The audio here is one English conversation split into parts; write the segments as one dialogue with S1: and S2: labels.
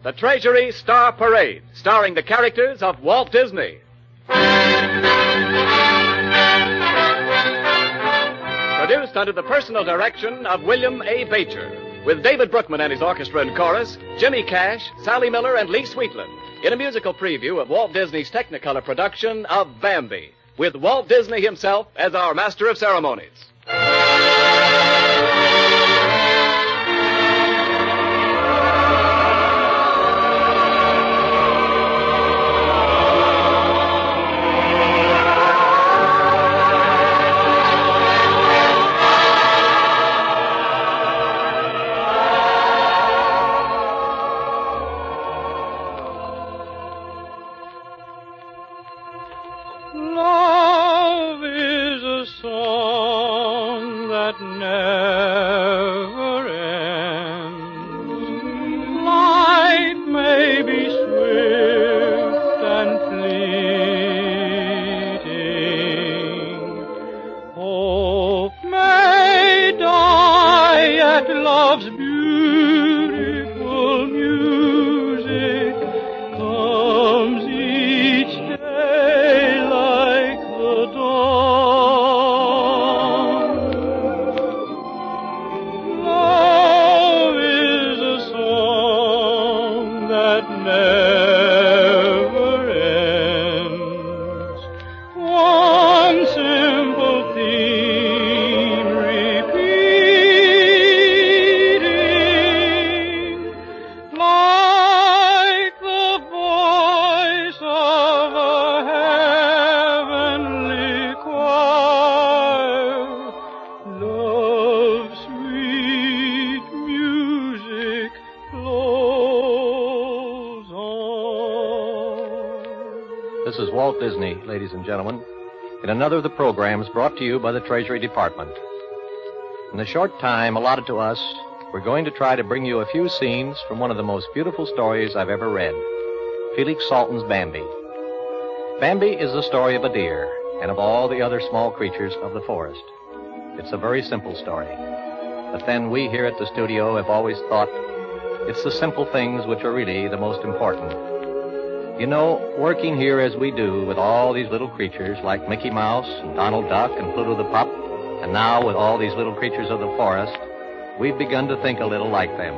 S1: The Treasury Star Parade, starring the characters of Walt Disney. Produced under the personal direction of William A. Beecher, with David Brookman and his orchestra and chorus, Jimmy Cash, Sally Miller, and Lee Sweetland, in a musical preview of Walt Disney's Technicolor production of Bambi, with Walt Disney himself as our master of ceremonies.
S2: Love is a song that never ends. Light may be swift and fleeting. Hope may die at love's beautiful music comes each day like the dawn. Love is a song that never ends. One simple theme repeating, like the voice of a heavenly choir. Love's sweet music flows on.
S3: This is Walt Disney, ladies and gentlemen, in another of the programs brought to you by the Treasury Department. In the short time allotted to us, we're going to try to bring you a few scenes from one of the most beautiful stories I've ever read, Felix Salten's Bambi. Bambi is the story of a deer and of all the other small creatures of the forest. It's a very simple story. But then we here at the studio have always thought it's the simple things which are really the most important. You know, working here as we do with all these little creatures like Mickey Mouse and Donald Duck and Pluto the Pup, and now with all these little creatures of the forest, we've begun to think a little like them.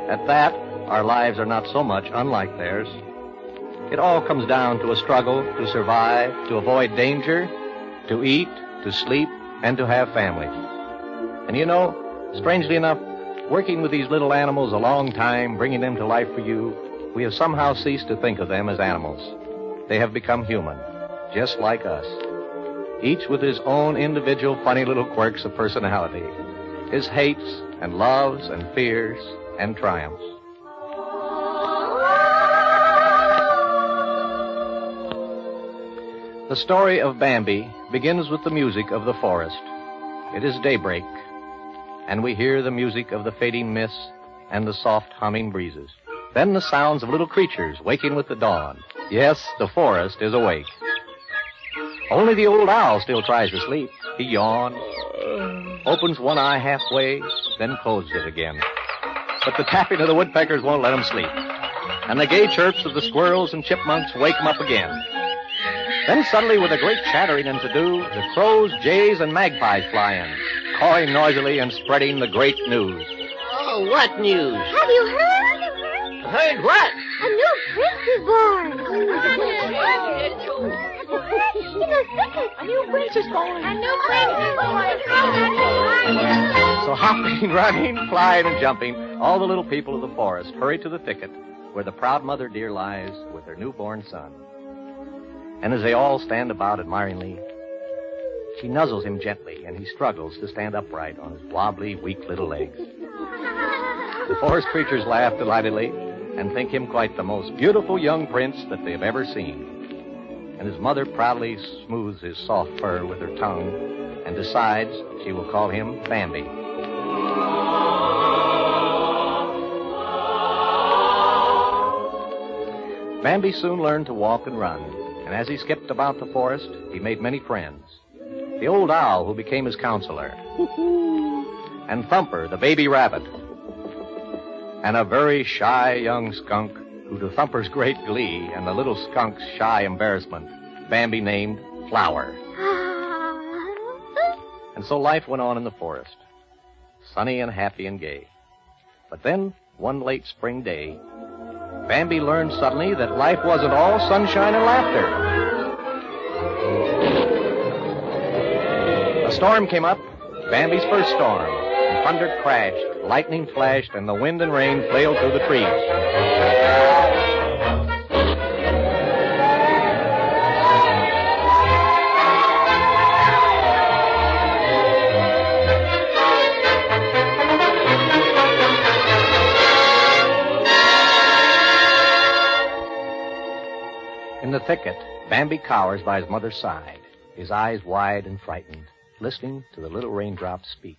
S3: At that, our lives are not so much unlike theirs. It all comes down to a struggle to survive, to avoid danger, to eat, to sleep, and to have families. And you know, strangely enough, working with these little animals a long time, bringing them to life for you, we have somehow ceased to think of them as animals. They have become human, just like us, each with his own individual funny little quirks of personality, his hates and loves and fears and triumphs. The story of Bambi begins with the music of the forest. It is daybreak, and we hear the music of the fading mists and the soft humming breezes. Then the sounds of little creatures waking with the dawn. Yes, the forest is awake. Only the old owl still tries to sleep. He yawns, opens one eye halfway, then closes it again. But the tapping of the woodpeckers won't let him sleep. And the gay chirps of the squirrels and chipmunks wake him up again. Then suddenly, with a great chattering and to-do, the crows, jays, and magpies fly in, cawing noisily and spreading the great news.
S4: Oh, what news?
S5: Have you heard?
S4: Heard what?
S5: A new prince is born. In the thicket.
S4: A new prince is born.
S5: A new prince is born.
S3: So hopping, running, flying, and jumping, all the little people of the forest hurry to the thicket where the proud mother deer lies with her newborn son. And as they all stand about admiringly, she nuzzles him gently, and he struggles to stand upright on his wobbly, weak little legs. The forest creatures laugh delightedly and think him quite the most beautiful young prince that they have ever seen. And his mother proudly smooths his soft fur with her tongue and decides she will call him Bambi. Bambi soon learned to walk and run, and as he skipped about the forest, he made many friends. The old owl, who became his counselor, and Thumper, the baby rabbit. and a very shy young skunk who, to Thumper's great glee and the little skunk's shy embarrassment, Bambi named Flower. And so life went on in the forest, sunny and happy and gay. But then, one late spring day, Bambi learned suddenly that life wasn't all sunshine and laughter. A storm came up, Bambi's first storm, and thunder crashed, lightning flashed, and the wind and rain flailed through the trees. In the thicket, Bambi cowers by his mother's side, his eyes wide and frightened, listening to the little raindrops speak.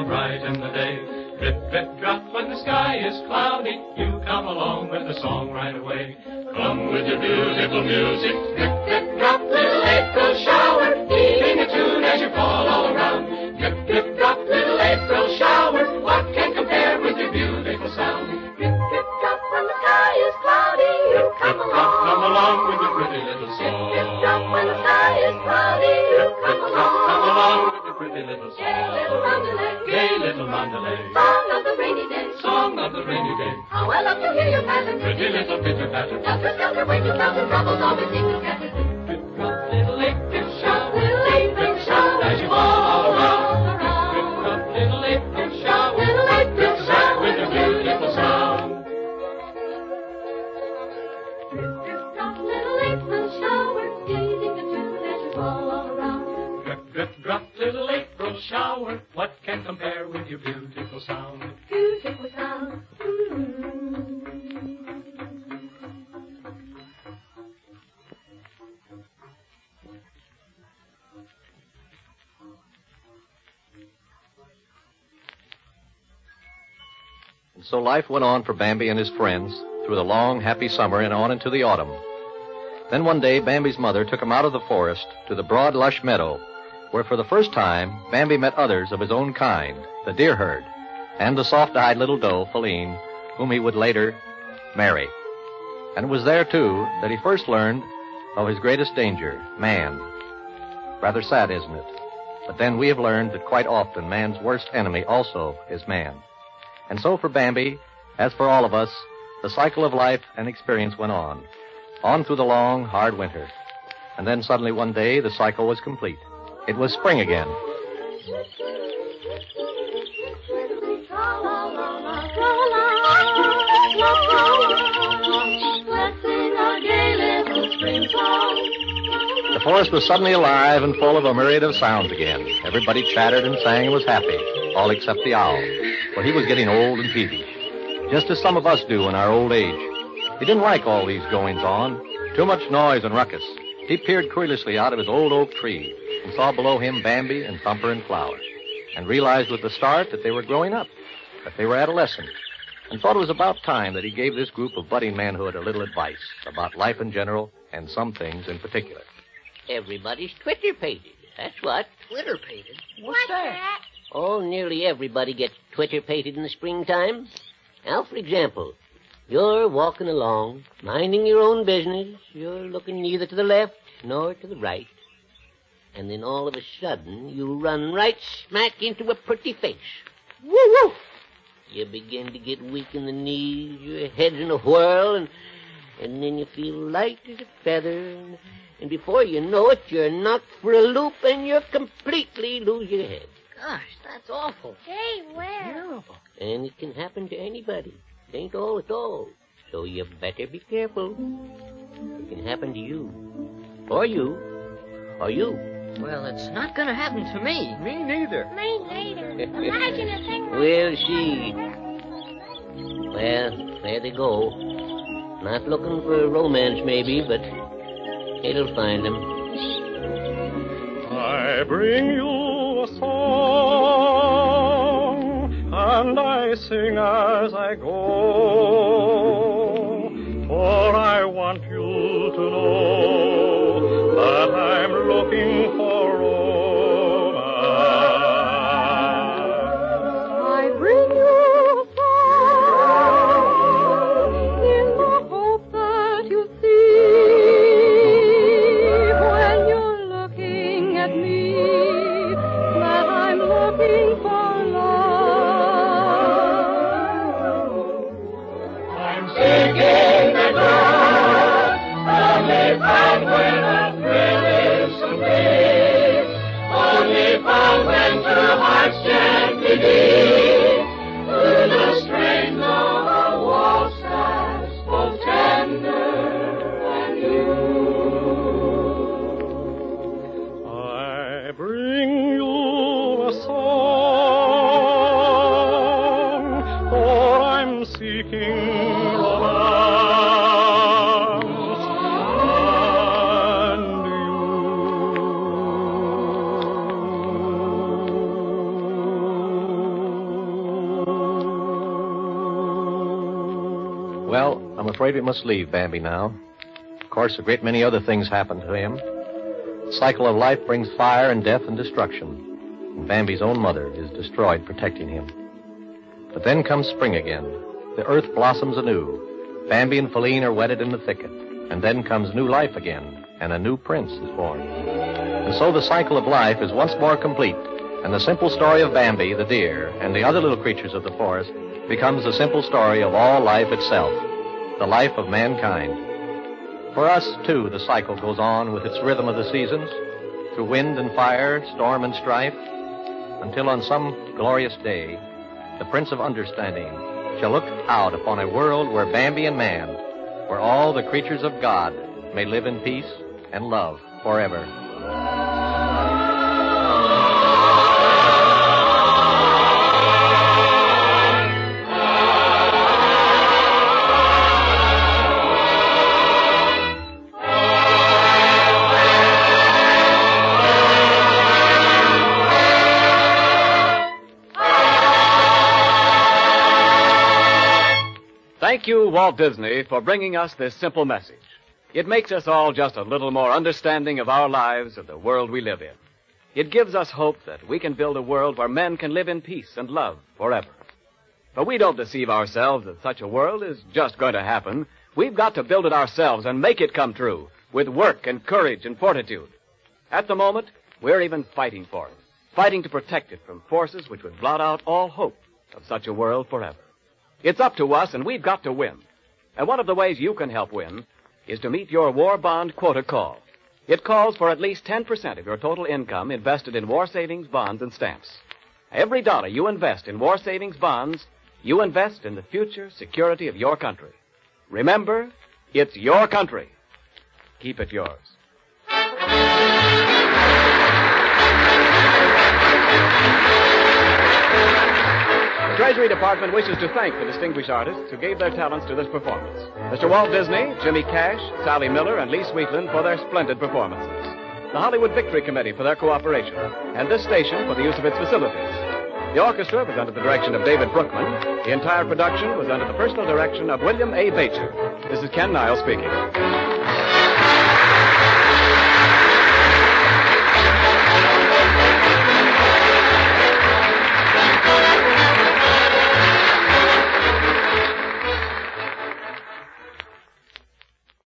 S2: Brighten the day. Drip, drip, drop when the sky is cloudy. You come along with the song right away. Come with your beautiful music. Drip, drip, drop, little April shower. Keeping a tune as you fall all around. Drip, drip, drop, little April shower. What can compare with your beautiful sound?
S5: Drip, drip, drop when the sky is cloudy. You come along.
S2: Come along with your pretty little song.
S5: Drip, drip, drop when the sky is cloudy. You come along.
S2: Come along with your pretty little song.
S5: Gay little roundelay.
S2: Gay little mandalay.
S5: Song of the rainy day.
S2: Song of the rainy day.
S5: How I love to hear your patter.
S2: Pretty little pitter patter.
S5: Helter skelter when you counter troubles always seem to scatter.
S2: Drip, drop, little April shower.
S5: Little April shower.
S2: As you fall all around. Drip, drop, little April shower.
S5: Little April shower.
S2: With your beautiful sound.
S5: Drip, drip, drop, little April shower. Gazing the tune as you fall all around.
S2: Drip, drip, drop, little April shower. What can compare with your beautiful sound?
S5: Beautiful sound.
S3: And so life went on for Bambi and his friends through the long, happy summer and on into the autumn. Then one day, Bambi's mother took him out of the forest to the broad, lush meadow, where for the first time, Bambi met others of his own kind, the deer herd, and the soft-eyed little doe, Feline, whom he would later marry. And it was there, too, that he first learned of his greatest danger, man. Rather sad, isn't it? But then we have learned that quite often man's worst enemy also is man. And so for Bambi, as for all of us, the cycle of life and experience went on through the long, hard winter. And then suddenly one day, the cycle was complete. It was spring again. The forest was suddenly alive and full of a myriad of sounds again. Everybody chattered and sang and was happy, all except the owl, for he was getting old and peevish, just as some of us do in our old age. He didn't like all these goings-on, too much noise and ruckus. He peered curiously out of his old oak tree and saw below him Bambi and Thumper and Flower, and realized with the start that they were growing up, that they were adolescent, and thought it was about time that he gave this group of budding manhood a little advice about life in general and some things in particular.
S4: Everybody's Twitter-pated. That's what.
S6: Twitter-pated?
S5: What's that?
S4: Oh, nearly everybody gets Twitter-pated in the springtime. Now, for example, you're walking along, minding your own business. You're looking neither to the left nor to the right. And then all of a sudden, you run right smack into a pretty face. Woo-woo! You begin to get weak in the knees, your head's in a whirl, and then you feel light as a feather, and before you know it, you're knocked for a loop, and you completely lose your head.
S6: Gosh, that's awful.
S5: Hey, where?
S6: Terrible.
S4: And it can happen to anybody. It ain't all at all. So you better be careful. It can happen to you. Or you. Or you.
S6: Well, it's not going to happen to me.
S7: Me neither.
S5: Me neither. Imagine a thing like
S4: We'll see. Well, there they go. Not looking for romance, maybe, but it'll find them.
S2: I bring you a song, and I sing as I go, for I want you to know that I'm looking for romance.
S5: I bring you a song in the hope that you see when you're looking at me that I'm looking for love.
S2: I'm seeking the God only found when a thrill is complete, only found when two hearts gently beat to the strains of a waltz that's both tender and new. I bring you a song, for I'm seeking romance, and
S3: Well, I'm afraid we must leave Bambi now. Of course, a great many other things happen to him. The cycle of life brings fire and death and destruction. And Bambi's own mother is destroyed protecting him. But then comes spring again. The earth blossoms anew. Bambi and Feline are wedded in the thicket. And then comes new life again, and a new prince is born. And so the cycle of life is once more complete, and the simple story of Bambi, the deer, and the other little creatures of the forest becomes the simple story of all life itself, the life of mankind. For us, too, the cycle goes on with its rhythm of the seasons, through wind and fire, storm and strife, until on some glorious day, the Prince of Understanding shall look out upon a world where Bambi and man, where all the creatures of God may live in peace and love forever.
S1: Thank you, Walt Disney, for bringing us this simple message. It makes us all just a little more understanding of our lives and the world we live in. It gives us hope that we can build a world where men can live in peace and love forever. But we don't deceive ourselves that such a world is just going to happen. We've got to build it ourselves and make it come true with work and courage and fortitude. At the moment, we're even fighting for it, fighting to protect it from forces which would blot out all hope of such a world forever. It's up to us, and we've got to win. And one of the ways you can help win is to meet your war bond quota call. It calls for at least 10% of your total income invested in war savings bonds and stamps. Every dollar you invest in war savings bonds, you invest in the future security of your country. Remember, it's your country. Keep it yours. The Treasury Department wishes to thank the distinguished artists who gave their talents to this performance. Mr. Walt Disney, Jimmy Cash, Sally Miller, and Lee Sweetland for their splendid performances. The Hollywood Victory Committee for their cooperation, and this station for the use of its facilities. The orchestra was under the direction of David Brookman. The entire production was under the personal direction of William A. Bacher. This is Ken Niles speaking.